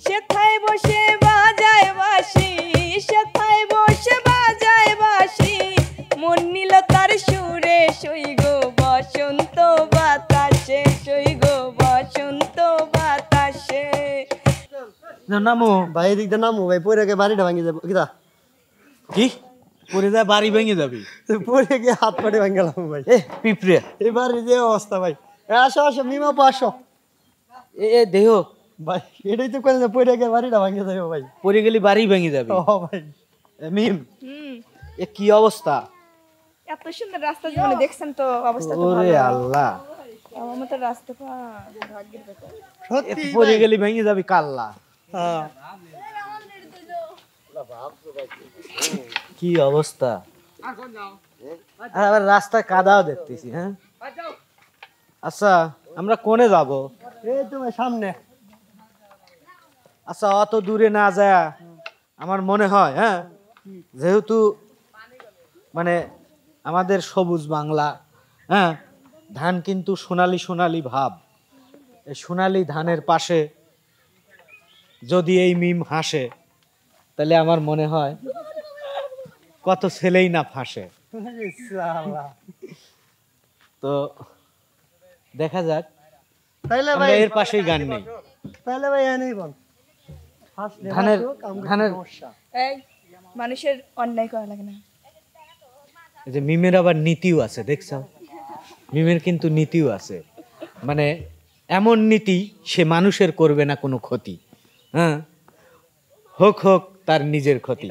সেথায় বসে বাজায় বাঁশি, সেথায় বসে বাজায় বাঁশি, মন নিল তার সুরে সইগ বসন্ত বাতাসে, সইগ বসন্ত বাতাসে। নামো ভাই এদিক দিয়ে নামো ভাই, পরে গিয়ে বাড়িটা ভাঙে যাবো কিরা কি পরে যায় বাড়ি ভেঙে যাবি? পরে গিয়ে হাত পাটে ভাঙে গেলাম ভাই। পিঁপড়ে এই বাড়ির যে অবস্থা ভাই। আসো আসো মিমা পা আসো এ দেহ ভাই, এটাই তো করে পরে গিয়ে বাড়িটা ভাঙে যাবো ভাই। পরে গেলি বাড়ি ভেঙে যাবে। ও ভাই মিম এ কি অবস্থা? এত সুন্দর রাস্তা জীবনে দেখছেন তো, অবস্থা তো ওরে ভালো। আল্লাহ, আমার মতো রাস্তা ভাগ্যের ব্যাপার। সত্যি পরে গেলি ভেঙে যাবি কাল্লা। হ্যাঁ কি অবস্থা, আবার রাস্তায় কাদাও দেখতেছি। হ্যাঁ আচ্ছা আমরা কোনে যাব? এই তো ভাই সামনে। আচ্ছা অত দূরে না যায় আমার মনে হয়, হ্যাঁ যেহেতু মানে আমাদের সবুজ বাংলা, হ্যাঁ ধান কিন্তু সোনালি সোনালি ভাব, এই সোনালি ধানের পাশে যদি এই মিম হাসে তাহলে আমার মনে হয় কত ছেলেই না ফাঁসে। তো দেখা যাক, তাইলে আমরা ভাই এর পাশেই গান নেই। তাইলে ভাই এনেই বল ধানের ধানের এই মানুষের অন্যায় করা লাগে না। এই যে মিমের আবার নীতিও আছে, দেখছো? মিমের কিন্তু নীতিও আছে, মানে এমন নীতি সে মানুষের করবে না কোনো ক্ষতি, হ্যাঁ হোক হোক তার নিজের ক্ষতি।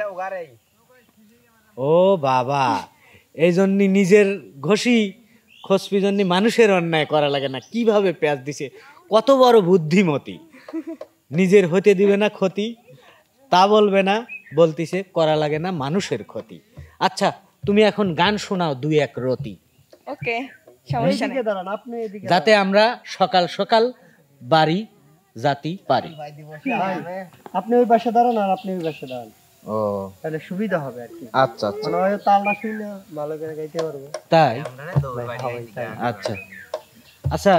ও বাবা, এই জন্য নিজের ঘষি খসপি জন্য মানুষের অন্যায় করা লাগে না। কিভাবে পেঁয়াজ দিছে, কত বড় বুদ্ধিমতী। নিজের হতে দিবে না ক্ষতি, তা বলবে না, বলতিছে করা লাগে না মানুষের ক্ষতি। আচ্ছা তুমি এখন গান শোনাও দুই এক রতি, ওকে সমস্যা নেই। এদিকে দাঁড়ান, আপনি এদিকে যাতে আমরা সকাল সকাল বাড়ি জাতি পারি। আপনি ওই পাশে দাঁড়ান আর আপনি ওই পাশে দাঁড়ান, ও তাহলে সুবিধা হবে আর কি। আচ্ছা আচ্ছা, মানে হয়তো তালটা শুনে ভালো করে গাইতে পারবো। তাই আচ্ছা আচ্ছা,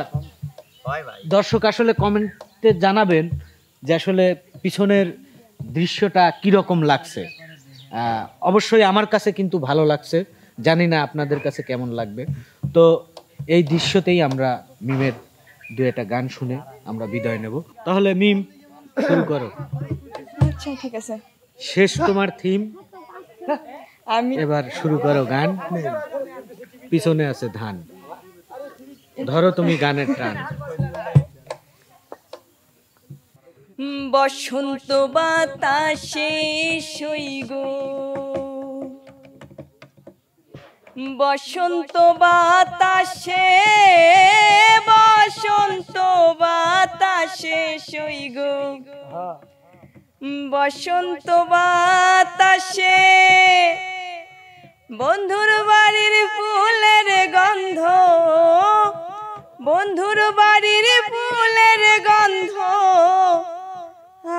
দর্শক আসলে কমেন্টে জানাবেন যে আসলে পিছনের দৃশ্যটা কিরকম লাগছে। অবশ্যই আমার কাছে কিন্তু ভালো লাগছে, জানি না আপনাদের কাছে কেমন লাগবে। তো এই দৃশ্যতেই আমরা মিমের দু একটা গান শুনে আমরা বিদায় নেব। তাহলে মিম শুরু করো। আচ্ছা ঠিক আছে, শেষ তোমার থিম, আমি এবার শুরু করো গান। পিছনে আছে ধান, ধরো তুমি গানের টান। বসন্ত বাতাসে সইগ, বসন্ত বাতাসে, বসন্ত বাতাসে সইগ, বসন্ত বাতাসে বন্ধুর বাড়ির ফুলের গন্ধ, বন্ধুর বাড়ির ফুলের গন্ধ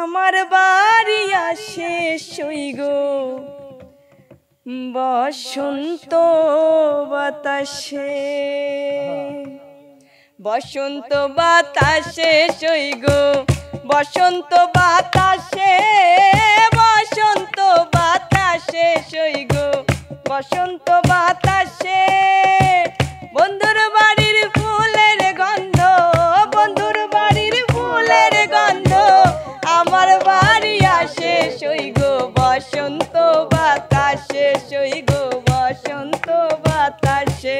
আমার বাড়ি আসে সইগ, বসন্ত বাতাসে, বসন্ত বাতাসে সইগ, বসন্ত বাতাসে, বসন্ত বাতাসে সইগ, বসন্ত বাতাসে বন্ধুর বাড়ির ফুলের গন্ধ, বন্ধুর বাড়ির ফুলের গন্ধ আমার বাড়ি আসে সইগ, বসন্ত বাতাসে সইগ, বসন্ত বাতাসে,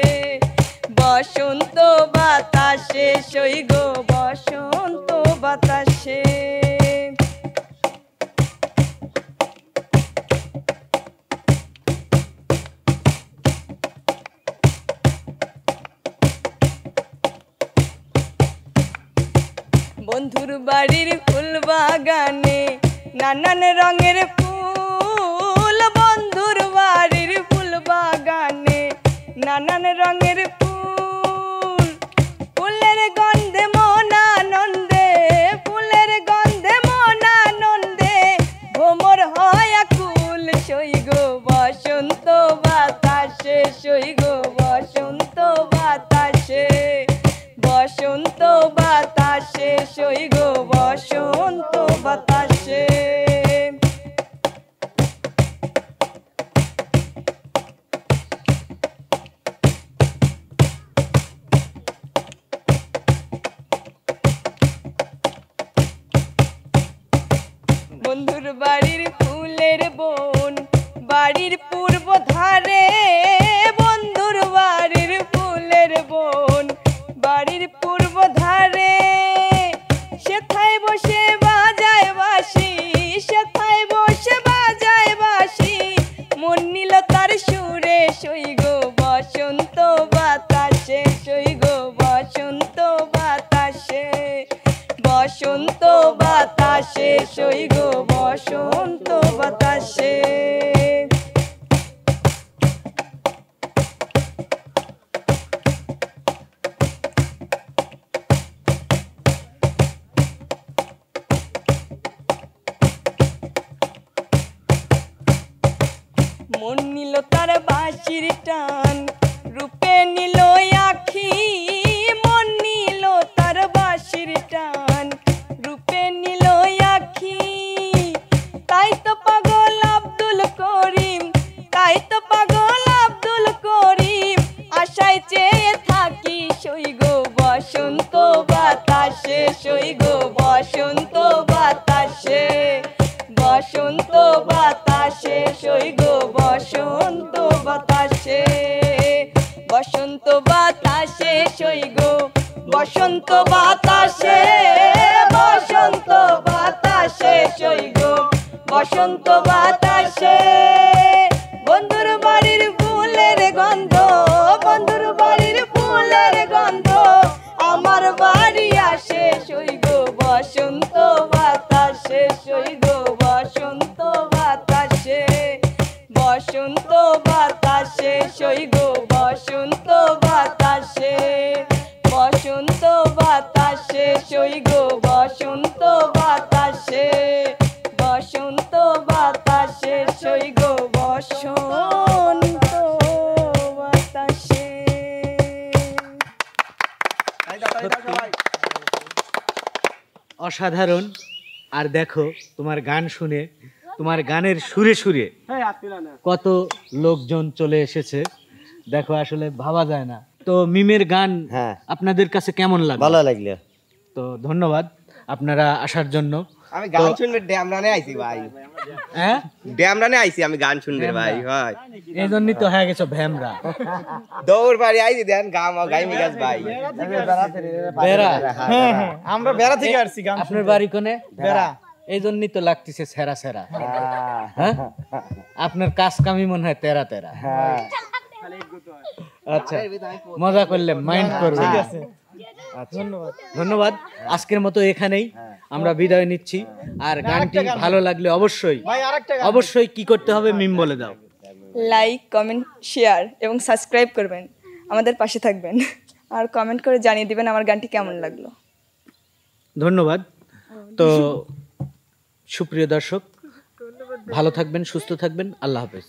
বসন্ত বাতাসে সইগ, বসন্ত বাতাসে। বন্ধুর বাড়ির ফুল বাগানে নানান রঙের ফুল, বন্ধুর বাড়ির ফুল বাগানে নানান রঙের ফুল, ফুলের গন্ধে মন আনন্দে, ফুলের গন্ধে মন আনন্দে ভ্রমর হয় আকুল সইগ, বসন্ত বাতাসে সইগ, বসন্ত বাতাসে, বসন্ত বাতাসে সইগ, বসন্ত বাতাসে। বন্ধুর বাড়ির ফুলের বন, বাড়ির পূর্ব ধারে, বন্ধুর বাড়ির ফুলের বন, বাড়ির পূর্ব ধারে, সেথায় বসে বাজায় বাঁশি, সেথায় বসে বাজায় বাঁশি, মন নিল তার সুরে সইগ বসন্ত বাতাসে, সইগ বসন্ত বাতাসে, বসন্ত বাতাসে, সইগ বসন্ত বাতাসে। মন নিল তার বাঁশির টান, রূপে নিল আখি, মন নিল তার বাঁশির টান, রূপে নিল আখি, তাই তো পাগল আব্দুল করিম, তাই তো পাগল আব্দুল করিম, আশায় চেয়ে থাকি সইগ বসন্ত বাতাসে, সইগ বসন্ত বাতাসে, বসন্ত বাতাসে, সইগ বসন্ত বাতাসে, বসন্ত বাতাসে, সইগ বসন্ত বাতাসে, বসন্ত বাতাসে, সইগ বসন্ত বাতাসে। বন্ধুর বাড়ির ফুলের গন্ধ, বন্ধুর বাড়ির ফুলের গন্ধ, আমার বাড়ি আসে সইগ বসন্ত বাতাসে, সইগ বসন্ত বাতাসে, বসন্ত বাতাসে, সইগ বসন্ত বাতাসে, বসন্ত বাতাসে, সইগ বসন্ত বাতাসে, বসন্ত বাতাসে, সইগ বসন্ত বাতাসে। অসাধারণ। আর দেখো তোমার গান শুনে, তোমার গানের সুরে সুরে কত লোকজন চলে এসেছে, দেখো আসলে ভাবা যায় না। তো মিমের গান হ্যাঁ। আপনাদের কাছে কেমন লাগে? ভালো লাগলো। তো ধন্যবাদ আপনারা আসার জন্য। আমি গান শুনবে ড্যামরানে আইছি ভাই, হ্যাঁ ড্যামরানে আইছি আমি গান শুনবে ভাই, হয় এই জন্যই তো হয়ে গেছো ভ্যামরা। দৌড় বাড়ি আইছি দেন গাম গাই মিগাস ভাই। বেড়া, আমরা বেড়া থেকে আসছি গান আপনার বাড়ি কোনে? বেড়া। এই জন্যই তো লাগতেছে সেরা সেরা। হ্যাঁ, আপনার কাজ কামি মনে হয় তেরা তেরা। আচ্ছা, মজা করলাম, মাইন্ড করবেন। আচ্ছা, ধন্যবাদ। আজকের মতো এখানেই আমরা বিদায় নিচ্ছি। আর গানটি ভালো লাগলে অবশ্যই অবশ্যই কি করতে হবে মিম বলে দাও। লাইক, কমেন্ট, শেয়ার এবং সাবস্ক্রাইব করবেন, আমাদের পাশে থাকবেন, আর কমেন্ট করে জানিয়ে দিবেন আমার গানটি কেমন লাগলো। ধন্যবাদ। তো সুপ্রিয় দর্শক, ভালো থাকবেন, সুস্থ থাকবেন, আল্লাহ হাফেজ।